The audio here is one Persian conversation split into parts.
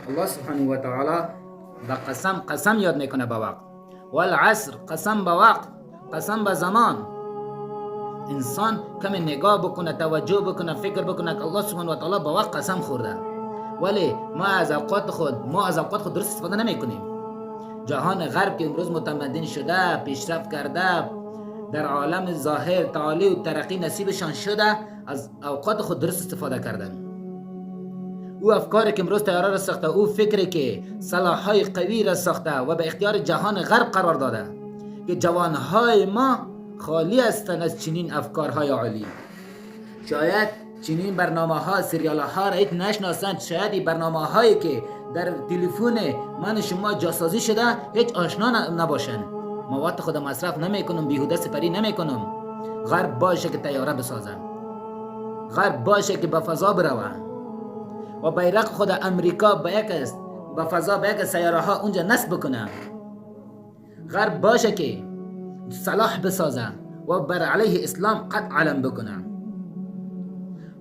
الله سبحانه و تعالی به قسم یاد میکنه به وقت. والعصر، قسم به وقت، قسم به زمان. انسان کمی نگاه بکنه، توجه بکنه، فکر بکنه که الله سبحانه و تعالی به وقت قسم خورده، ولی ما از اوقات خود درست استفاده نمی کنیم. جهان غرب که امروز متمدن شده، پیشرفت کرده، در عالم ظاهر تعالی و ترقی نصیبشان شده، از اوقات خود درست استفاده کردن. او افکاری که امروز تیاره را ساخته، او فکری که سلاح‌های قوی را ساخته و به اختیار جهان غرب قرار داده که جوانهای ما خالی هستند از چنین افکارهای عالی. شاید چنین برنامه‌ها، سریال‌ها را هیچ نشناسند. شاید این برنامه‌هایی که در تلفن من شما جاسازی شده هیچ آشنا نباشند. مواد خود مصرف نمی‌کنم، بیهوده سپری نمی‌کنم. غرب باشه که طیاره بسازم، غرب باشه که به فضا بروم و بیرق خود امریکا به فضا به یک سیاره ها اونجا نصب بکنه. غرب باشه که صلاح بسازه و بر علیه اسلام قد علم بکنه.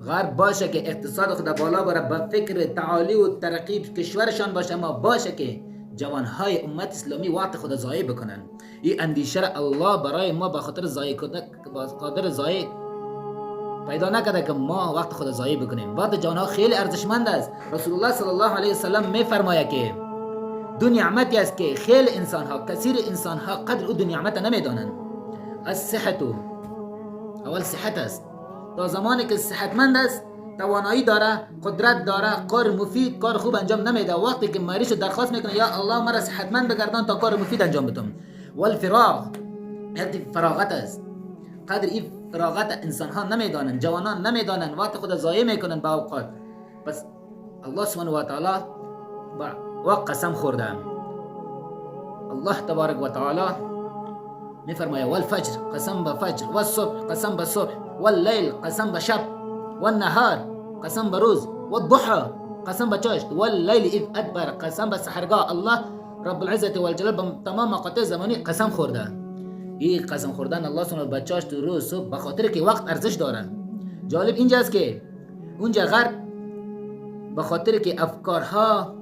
غرب باشه که اقتصاد خود بالا بره، به فکر تعالی و ترقی کشورشان باشه، ما باشه که جوانهای امت اسلامی وقت خود ضایع بکنن. این اندیشه را الله برای ما به خاطر ضایع پیدا نکرده که ما وقت خود ضایع بکنیم. وقت جوانها خیلی ارزشمند است. رسول الله صلی الله علیه و سلم میفرماید که دو نعمتی است که خیلی کثیر انسان ها قدر او دو نعمت نمیدانند. الصحت، اول صحت است. تا زمانی که صحتمند است، توانایی داره، قدرت داره، کار مفید، کار خوب انجام نمیده. وقتی که مریض درخواست میکنه یا الله مرا صحتمند بگردان تا کار مفید انجام بدم. والفراغ، فراغت است. قدر این فراغت انسان ها نمیدانند، جوانان نمیدانند، وقت خود ضایع میکنن با اوقات. پس الله سبحانه و تعالی وقت قسم خورده. الله تبارک و تعالی میفرماید والفجر، قسم به فجر، والصبح، قسم به صبح، واللیل، قسم به شب، والنهار، قسم به روز، والضحى، قسم به چاشت، واللیل اذ ادبر، قسم به سحرگاه. الله رب العزت والجلال به تمام مقاطع زمانی قسم خورده. این قسم خوردن الله سبحانه به چاشت روز صبح به خاطر که وقت ارزش داره. جالب اینجاست که اونجا غرب به خاطر که افکارها